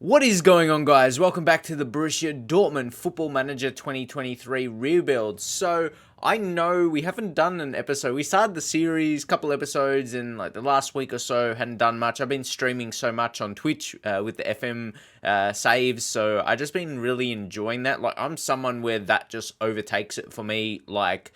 What is going on, guys? Welcome back to the Borussia Dortmund Football Manager 2023 rebuild. So, I know we haven't done an episode. We started the series, couple episodes, and like the last week or so, hadn't done much. I've been streaming so much on Twitch with the FM saves, so I just been really enjoying that. Like, I'm someone where that just overtakes it for me. Like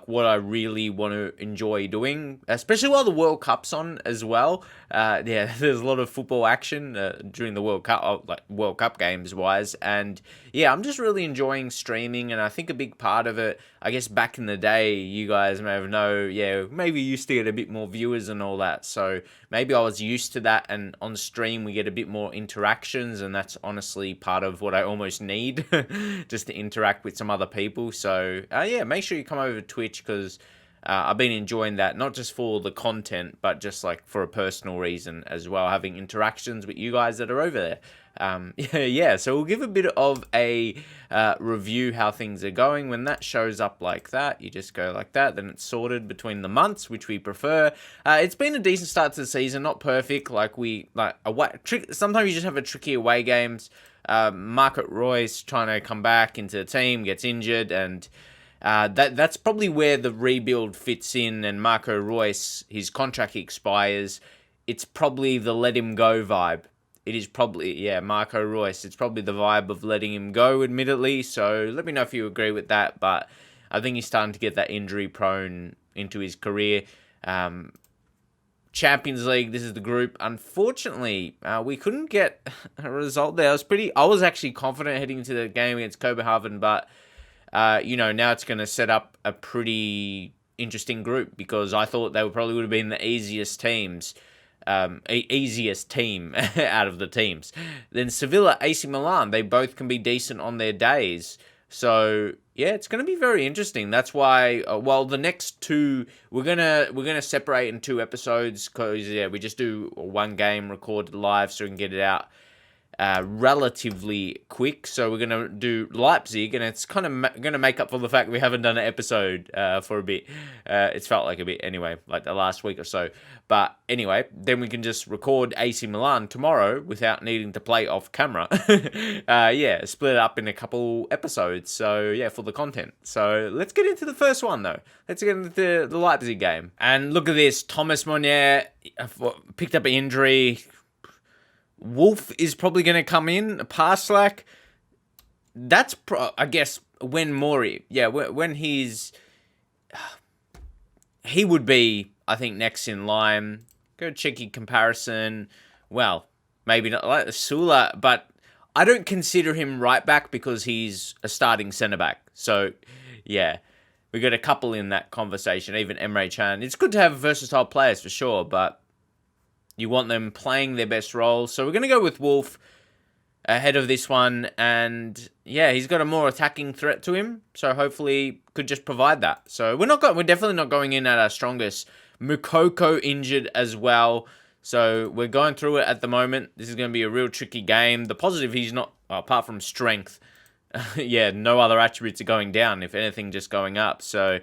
what I really want to enjoy doing, especially while the World Cup's on as well. There's a lot of football action during the World Cup, like World Cup games wise, and yeah, I'm just really enjoying streaming. And I think a big part of it, I guess back in the day, you guys may have maybe used to get a bit more viewers and all that. So maybe I was used to that, and on stream we get a bit more interactions, and that's honestly part of what I almost need, just to interact with some other people. So make sure you come over to Twitch, because I've been enjoying that, not just for the content, but just like for a personal reason as well, having interactions with you guys that are over there. So we'll give a bit of a review how things are going. When that shows up like that, you just go like that, then it's sorted between the months, which we prefer. It's been a decent start to the season, not perfect. Sometimes you just have a tricky away games. Marco Reus trying to come back into the team, gets injured, and that's probably where the rebuild fits in. And Marco Reus, his contract expires. It's probably the let him go vibe. It is probably, Marco Reus. It's probably the vibe of letting him go, admittedly. So let me know if you agree with that. But I think he's starting to get that injury prone into his career. Champions League, this is the group. Unfortunately, we couldn't get a result there. I was actually confident heading into the game against Copenhagen, but now it's going to set up a pretty interesting group, because I thought they would have been the easiest teams. Easiest team out of the teams. Then Sevilla, AC Milan, they both can be decent on their days. So yeah, it's going to be very interesting. That's why, the next two we're gonna separate in two episodes, because we just do one game recorded live so we can get it out relatively quick. So we're gonna do Leipzig, and it's kind of gonna make up for the fact we haven't done an episode for a bit. It's felt like a bit anyway, like the last week or so. But anyway, then we can just record AC Milan tomorrow without needing to play off camera. Split it up in a couple episodes. So yeah, for the content. So let's get into the first one though. Let's get into the Leipzig game. And look at this, Thomas Meunier picked up an injury. Wolf is probably going to come in. Parslack, that's, I guess, when Mori. Yeah, when he would be, I think, next in line. Go cheeky comparison. Well, maybe not like Sula, but I don't consider him right back because he's a starting centre back. So, yeah, we got a couple in that conversation, even Emre Can. It's good to have versatile players for sure, but you want them playing their best roles. So we're going to go with Wolf ahead of this one. And yeah, he's got a more attacking threat to him. So hopefully could just provide that. So we're definitely not going in at our strongest. Mukoko injured as well. So we're going through it at the moment. This is going to be a real tricky game. The positive, he's not, apart from strength, no other attributes are going down. If anything, just going up. So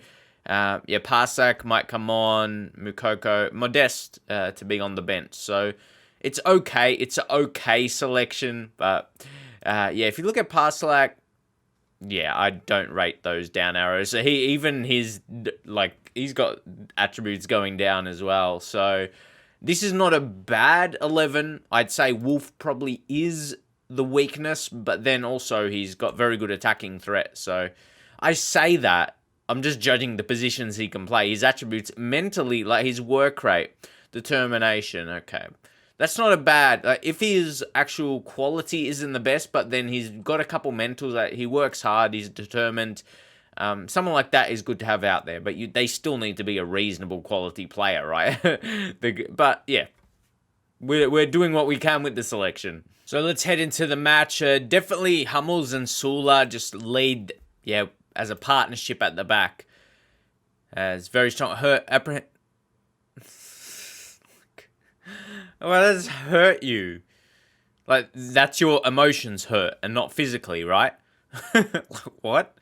Parsak might come on, Mukoko, Modest to be on the bench. So it's okay. It's an okay selection. But if you look at Parsak, I don't rate those down arrows. So he's got attributes going down as well. So this is not a bad 11. I'd say Wolf probably is the weakness, but then also he's got very good attacking threat. So I say that. I'm just judging the positions he can play. His attributes mentally, like his work rate, determination, okay. That's not a bad, if his actual quality isn't the best, but then he's got a couple mentals, that he works hard, he's determined. Someone like that is good to have out there, but they still need to be a reasonable quality player, right? But yeah, we're doing what we can with the selection. So let's head into the match. Definitely Hummels and Sula just lead, as a partnership at the back. It's very strong. Well, that's hurt you. Like, that's your emotions hurt and not physically, right? What?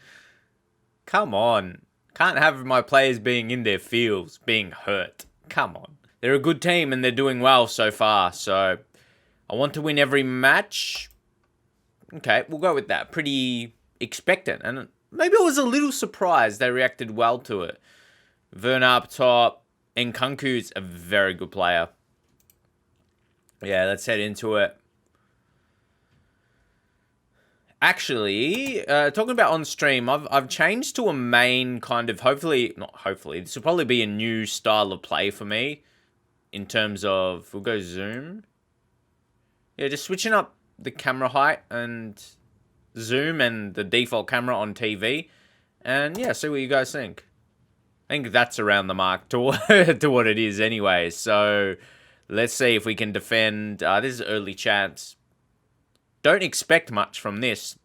Come on. Can't have my players being in their feels, being hurt. Come on. They're a good team and they're doing well so far. So I want to win every match. Okay, we'll go with that. Pretty expectant. And maybe I was a little surprised they reacted well to it. Werner up top. Nkunku's a very good player. Yeah, let's head into it. Actually, talking about on stream, I've changed to a main kind of, not hopefully, this will probably be a new style of play for me in terms of, we'll go zoom. Yeah, just switching up the camera height and zoom and the default camera on TV. And yeah, see what you guys think. I think that's around the mark to what it is anyway. So let's see if we can defend. This is early chance. Don't expect much from this.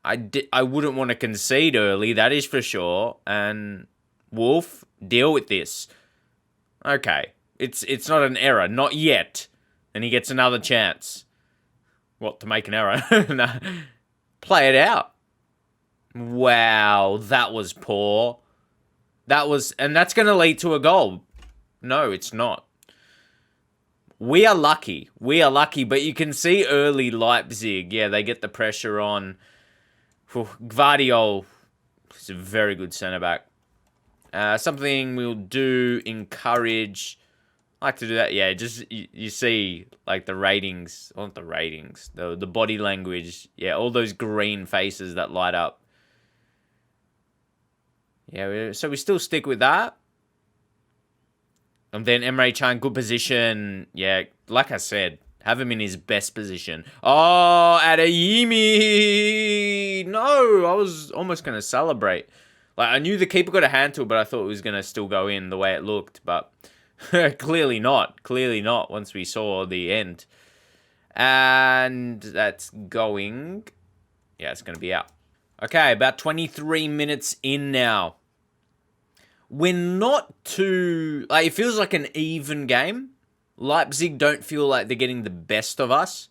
I wouldn't want to concede early, that is for sure. And Wolf, deal with this. Okay, it's not an error, not yet. And he gets another chance. What, to make an error? No. Play it out. Wow, that was poor. And that's going to lead to a goal. No, it's not. We are lucky, but you can see early Leipzig, yeah, they get the pressure on. Gvardiol is a very good centre-back. Something we'll do, encourage. I like to do that, yeah, just, you see, like, the ratings, not the ratings, the body language, yeah, all those green faces that light up. Yeah, so we still stick with that. And then Emre Can, good position. Yeah, like I said, have him in his best position. Oh, Adeyemi! No, I was almost going to celebrate. Like, I knew the keeper got a hand to it, but I thought it was going to still go in the way it looked. But clearly not. Clearly not once we saw the end. And that's going. Yeah, it's going to be out. Okay, about 23 minutes in now. We're not too... Like, it feels like an even game. Leipzig don't feel like they're getting the best of us.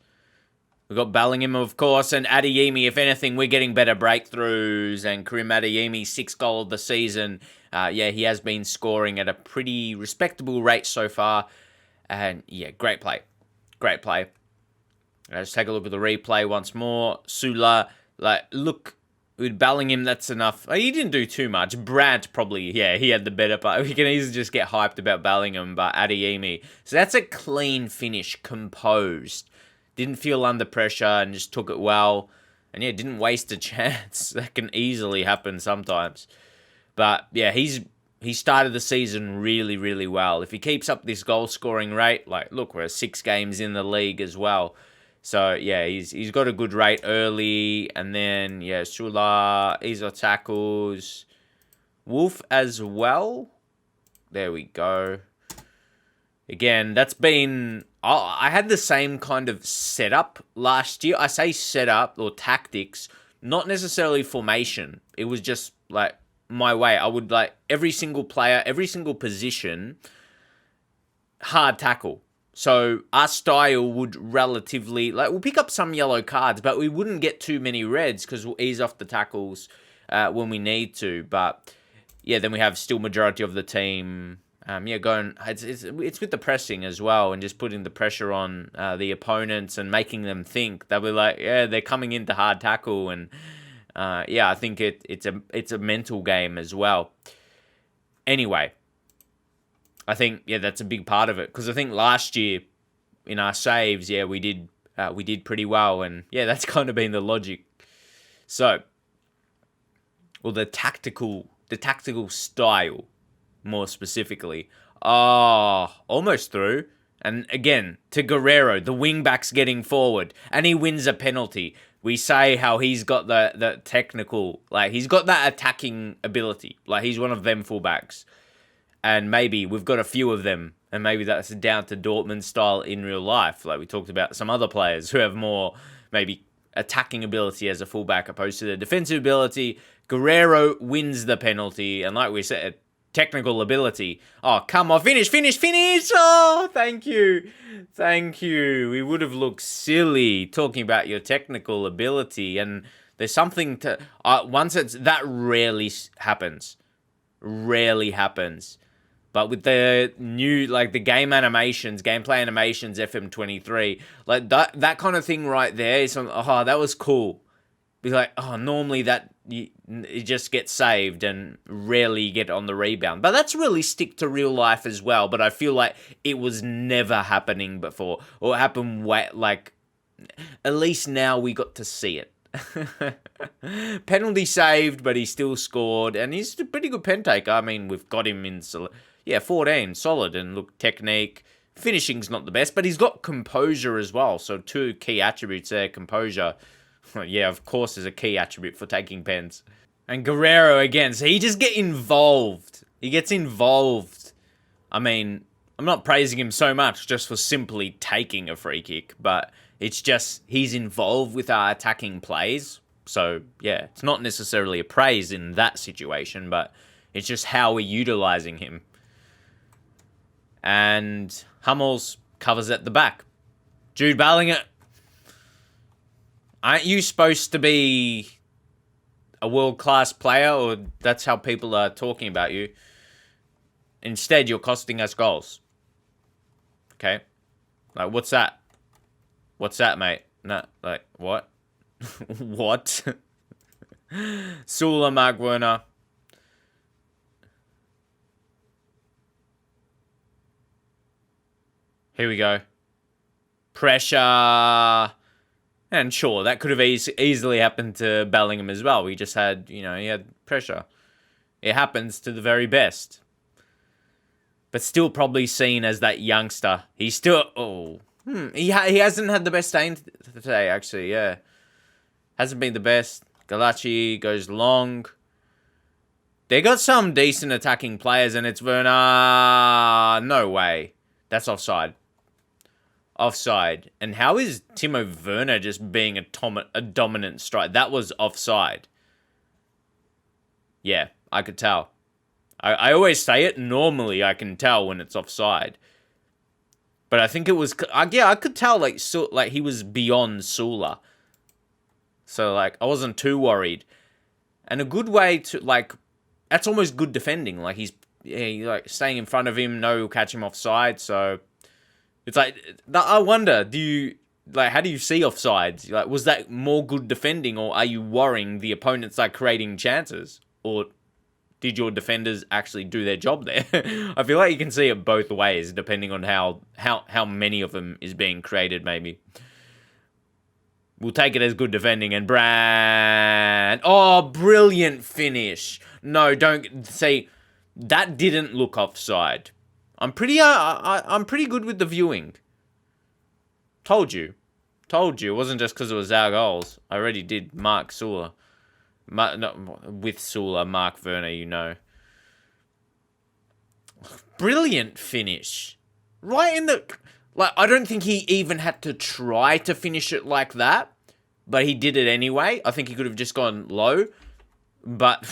We've got Bellingham, of course, and Adeyemi. If anything, we're getting better breakthroughs. And Karim Adeyemi, 6th goal of the season. Yeah, he has been scoring at a pretty respectable rate so far. And, yeah, great play. Great play. Let's take a look at the replay once more. Sula, like, look... With Bellingham, that's enough. He didn't do too much. Brandt probably, yeah, he had the better part. We can easily just get hyped about Bellingham, but Adeyemi. So that's a clean finish, composed. Didn't feel under pressure and just took it well. And yeah, didn't waste a chance. That can easily happen sometimes. But yeah, he started the season really, really well. If he keeps up this goal scoring rate, like, look, we're 6 games in the league as well. So, yeah, he's got a good rate early. And then, yeah, Sula, Iso tackles. Wolf as well. There we go. Again, that's been... I had the same kind of setup last year. I say setup or tactics, not necessarily formation. It was just, like, my way. I would, like, every single player, every single position, hard tackle. So our style would relatively... Like, we'll pick up some yellow cards, but we wouldn't get too many reds because we'll ease off the tackles when we need to. But, yeah, then we have still majority of the team... yeah, going... It's with the pressing as well and just putting the pressure on the opponents and making them think. They'll be like, yeah, they're coming into hard tackle. And, yeah, I think it's a mental game as well. Anyway... I think, yeah, that's a big part of it. Because I think last year, in our saves, yeah, we did pretty well. And, yeah, that's kind of been the logic. So, well, the tactical style, more specifically. Oh, almost through. And, again, to Guerrero, the wing-back's getting forward. And he wins a penalty. We say how he's got the technical... Like, he's got that attacking ability. Like, he's one of them fullbacks. And maybe we've got a few of them. And maybe that's down to Dortmund style in real life. Like we talked about some other players who have more maybe attacking ability as a fullback opposed to the defensive ability. Guerrero wins the penalty. And like we said, technical ability. Oh, come on. Finish. Oh, thank you. We would have looked silly talking about your technical ability. And there's something to... that rarely happens. But with the new, like the gameplay animations, FM23, like that kind of thing right there is, that was cool. Be like, normally it just gets saved and rarely get on the rebound. But that's realistic to real life as well. But I feel like it was never happening before, or it happened at least now we got to see it. Penalty saved, but he still scored, and he's a pretty good pen taker. I mean, we've got him in 14, solid, and look, technique. Finishing's not the best, but he's got composure as well. So 2 key attributes there, composure. Yeah, of course, is a key attribute for taking pens. And Guerrero again, so he just gets involved. He gets involved. I mean, I'm not praising him so much just for simply taking a free kick, but it's just he's involved with our attacking plays. So, yeah, it's not necessarily a praise in that situation, but it's just how we're utilizing him. And Hummels covers at the back. Jude Bellingham. Aren't you supposed to be a world-class player, or that's how people are talking about you? Instead, you're costing us goals. Okay? Like, what's that? What's that, mate? No, like, what? What? Sula, Mark Werner. Here we go. Pressure. And sure, that could have easily happened to Bellingham as well. We just had, he had pressure. It happens to the very best. But still probably seen as that youngster. He's still, he hasn't had the best day today, actually, yeah. Hasn't been the best. Galachi goes long. They got some decent attacking players, and it's Werner. No way. That's offside. Offside. And how is Timo Werner just being a dominant strike? That was offside. Yeah, I could tell. I always say it. Normally, I can tell when it's offside. But I think it was... I could tell, like he was beyond Sula. So, I wasn't too worried. And a good way to, that's almost good defending. Like, he's staying in front of him. No, he'll catch him offside, so... It's I wonder, how do you see offsides? Was that more good defending, or are you worrying the opponents are creating chances? Or did your defenders actually do their job there? I feel like you can see it both ways, depending on how many of them is being created, maybe. We'll take it as good defending, and Brand. Oh, brilliant finish. No, don't say that didn't look offside. I'm pretty good with the viewing. Told you. It wasn't just because it was our goals. I already did Mark Sula. With Sula, Mark Werner, Brilliant finish. Right in the... I don't think he even had to try to finish it like that. But he did it anyway. I think he could have just gone low. But...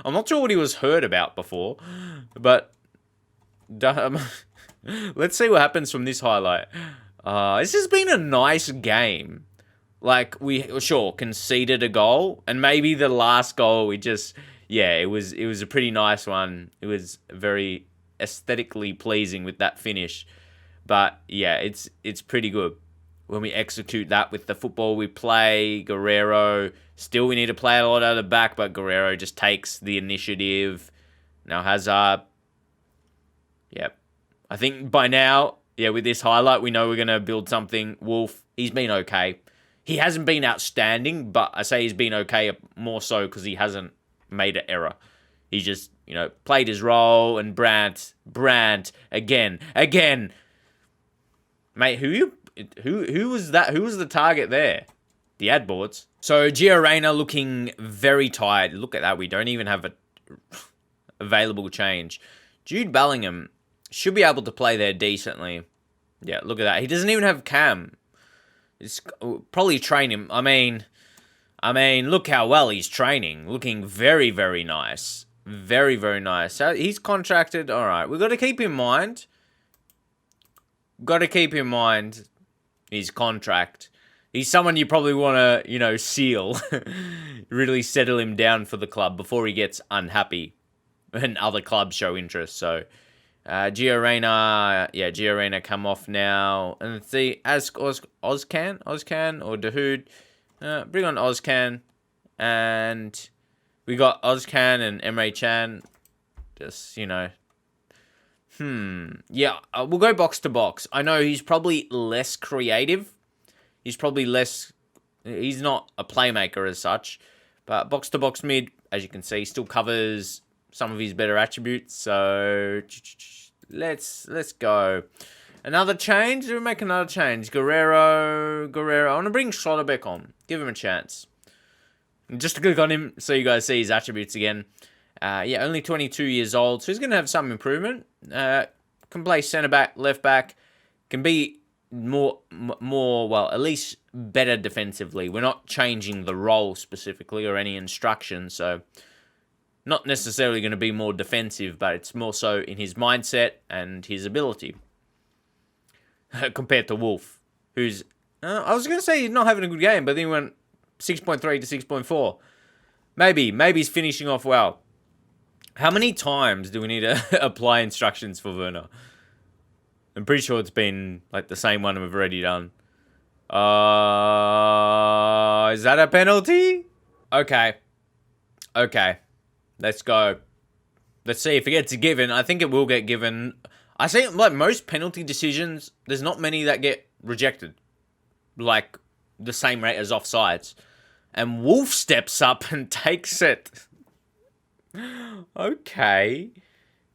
I'm not sure what he was heard about before, but let's see what happens from this highlight. This has been a nice game. We conceded a goal, and maybe the last goal it was a pretty nice one. It was very aesthetically pleasing with that finish, but yeah, it's pretty good. When we execute that with the football we play, Guerrero, still we need to play a lot out of the back, but Guerrero just takes the initiative. Now Hazard. Yep. I think by now, with this highlight, we know we're going to build something. Wolf, he's been okay. He hasn't been outstanding, but I say he's been okay more so because he hasn't made an error. He just, played his role, and Brandt, again. Mate, who was that? Who was the target there? The ad boards. So Gio Reyna looking very tired. Look at that. We don't even have a available change. Jude Bellingham should be able to play there decently. Yeah, look at that. He doesn't even have Cam. It's probably train him. I mean, look how well he's training. Looking very, very nice. Very, very nice. So he's contracted. All right. We've got to keep in mind. His contract. He's someone you probably want to, seal. Really settle him down for the club before he gets unhappy. and other clubs show interest. So Gio Reyna come off now. And let's see, as Ozcan or Dahoud, bring on Ozcan. And we got Ozcan and Emre Can. Just, Yeah, we'll go box to box. I know he's probably less creative. He's not a playmaker as such. But box to box mid, as you can see, still covers some of his better attributes. So let's go. Another change? We'll make another change. Guerrero. I want to bring Schlotterbeck on. Give him a chance. Just to click on him so you guys see his attributes again. Only 22 years old, so he's going to have some improvement. Can play centre back, left back. Can be at least better defensively. We're not changing the role specifically or any instruction, so not necessarily going to be more defensive, but it's more so in his mindset and his ability compared to Wolf, who's I was going to say he's not having a good game, but then he went 6.3 to 6.4. Maybe he's finishing off well. How many times do we need to apply instructions for Werner? I'm pretty sure it's been like the same one we've already done. Is that a penalty? Okay. Let's go. Let's see if it gets given. I think it will get given. I see, like most penalty decisions, there's not many that get rejected. Like the same rate as offsides. And Wolf steps up and takes it. Okay.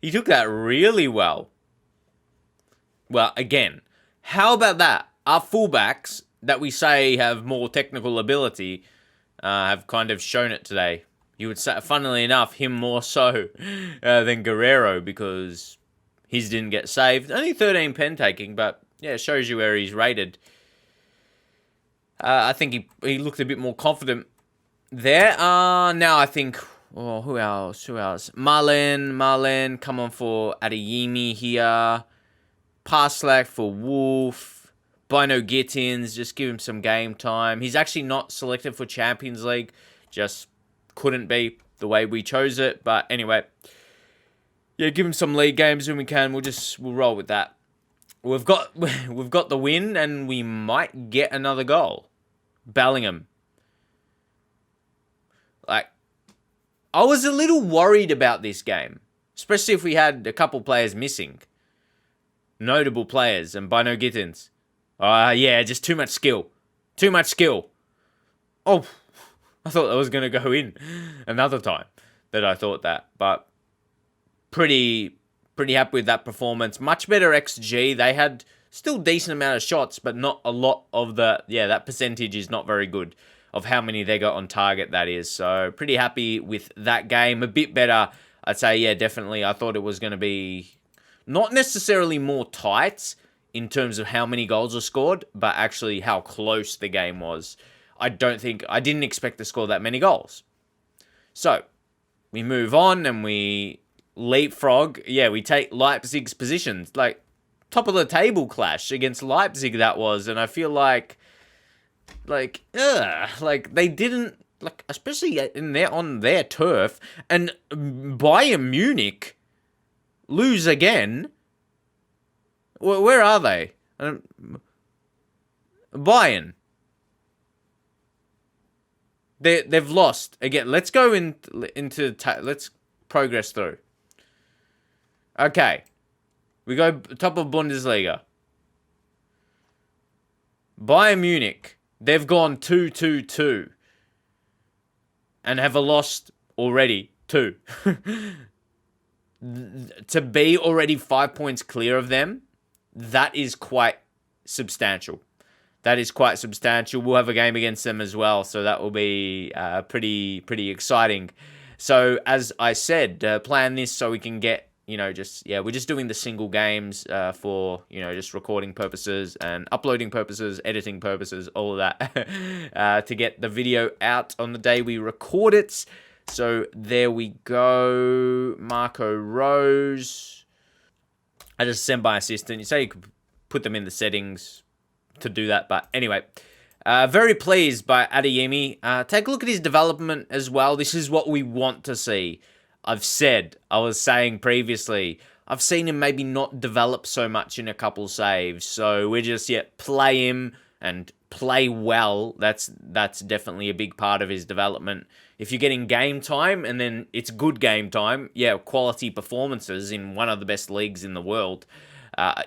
He took that really well. Well, again, how about that? Our fullbacks that we say have more technical ability have kind of shown it today. You would say, funnily enough, him more so than Guerrero because his didn't get saved. Only 13 pen taking, but yeah, it shows you where he's rated. I think he looked a bit more confident there. Now I think, who else? Marlin, come on for Adeyemi here. Parslack for Wolf. Bino Gittins, just give him some game time. He's actually not selected for Champions League. Just couldn't be the way we chose it. But anyway, yeah, give him some league games when we can. We'll roll with that. We've got the win, and we might get another goal. Bellingham. Like, I was a little worried about this game, especially if we had a couple players missing. Notable players, and Bino Gittins. Just too much skill. Oh, I thought that was going to go in another time that I thought that. But pretty happy with that performance. Much better XG. They had still decent amount of shots, but not a lot of that percentage is not very good of how many they got on target, that is. So pretty happy with that game. A bit better, I'd say, yeah, definitely. I thought it was going to be not necessarily more tight in terms of how many goals were scored, but actually how close the game was. I didn't expect to score that many goals. So, we move on and we leapfrog. Yeah, we take Leipzig's positions. Like, top of the table clash against Leipzig that was, and I feel like they didn't, like, especially on their turf, and Bayern Munich lose again. Where are they? Bayern. They've lost again. Let's go let's progress through. Okay, we go top of Bundesliga. Bayern Munich. They've gone 2-2-2 and have lost already 2. To be already 5 points clear of them, that is quite substantial. We'll have a game against them as well, so that will be pretty exciting. So, as I said, plan this so we can get, we're just doing the single games for, just recording purposes and uploading purposes, editing purposes, all of that, to get the video out on the day we record it. So, there we go. Marco Rose. I just sent my assistant. You say you could put them in the settings to do that, but anyway. Very pleased by Adeyemi. Take a look at his development as well. This is what we want to see. I was saying previously, I've seen him maybe not develop so much in a couple saves. So we're just, play him and play well. That's definitely a big part of his development. If you're getting game time and then it's good game time, quality performances in one of the best leagues in the world. That's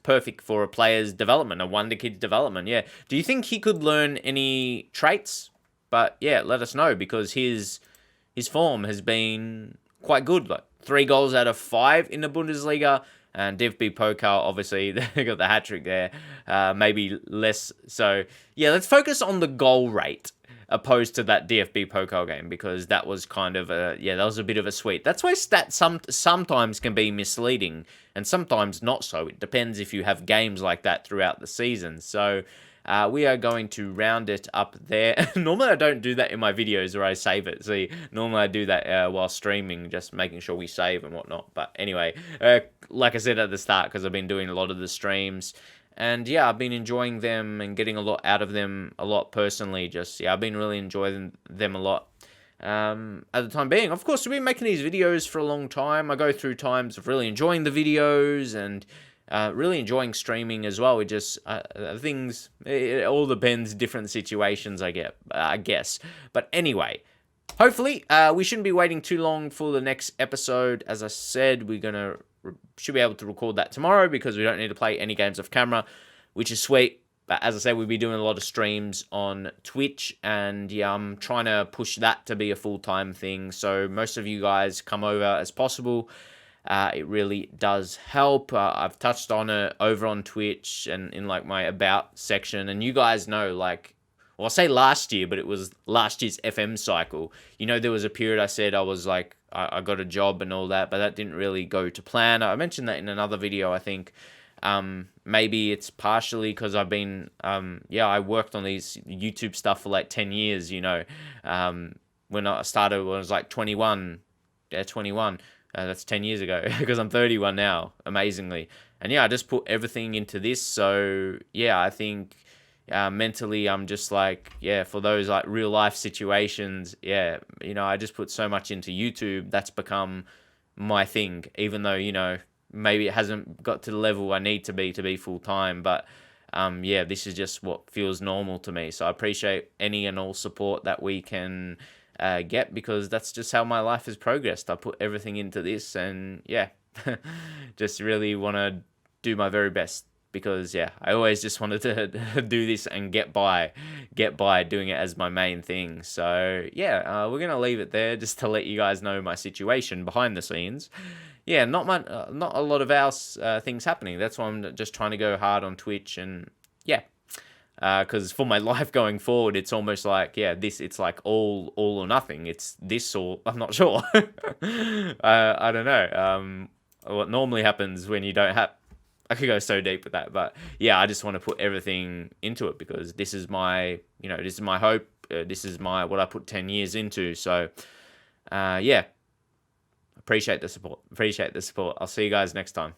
perfect for a player's development, a wonder kid's development. Yeah. Do you think he could learn any traits? But let us know, because his form has been quite good. Like 3 goals out of 5 in the Bundesliga, and DFB Pokal, obviously they got the hat trick there. Maybe less. So let's focus on the goal rate opposed to that DFB Pokal game, because that was kind of that was a bit of a sweep. That's why stats sometimes can be misleading and sometimes not so. It depends if you have games like that throughout the season. So we are going to round it up there. Normally I don't do that in my videos where I save it. See, normally I do that while streaming, just making sure we save and whatnot. But anyway, like I said at the start, because I've been doing a lot of the streams, and I've been enjoying them and getting a lot out of them a lot personally. Just, I've been really enjoying them a lot at the time being. Of course, we've been making these videos for a long time. I go through times of really enjoying the videos and really enjoying streaming as well. It just, it all depends, different situations I guess. But anyway, hopefully, we shouldn't be waiting too long for the next episode. As I said, should be able to record that tomorrow, because we don't need to play any games off camera, which is sweet. But as I said, we'll be doing a lot of streams on Twitch, and I'm trying to push that to be a full-time thing. So most of you guys come over as possible. It really does help. I've touched on it over on Twitch and in like my about section, and you guys know, like, well, I'll say last year, but it was last year's FM cycle. There was a period I said I was like, I got a job and all that, but that didn't really go to plan. I mentioned that in another video, I think. Maybe it's partially because I've been, I worked on these YouTube stuff for like 10 years, when I started when I was like 21. Yeah, 21. That's 10 years ago, because I'm 31 now, amazingly. And I just put everything into this. So, I think mentally I'm just like, for those like real life situations, I just put so much into YouTube. That's become my thing, even though, maybe it hasn't got to the level I need to be full time. But this is just what feels normal to me. So I appreciate any and all support that we can get, because that's just how my life has progressed. I put everything into this, and just really want to do my very best, because I always just wanted to do this and get by doing it as my main thing. So we're gonna leave it there, just to let you guys know my situation behind the scenes. Not a lot of else things happening. That's why I'm just trying to go hard on Twitch, and because for my life going forward, it's almost like it's like all or nothing. It's this or I'm not sure. I don't know. What normally happens when you don't have. I could go so deep with that, but I just want to put everything into it, because this is my this is my hope. This is what I put 10 years into. So appreciate the support. I'll see you guys next time.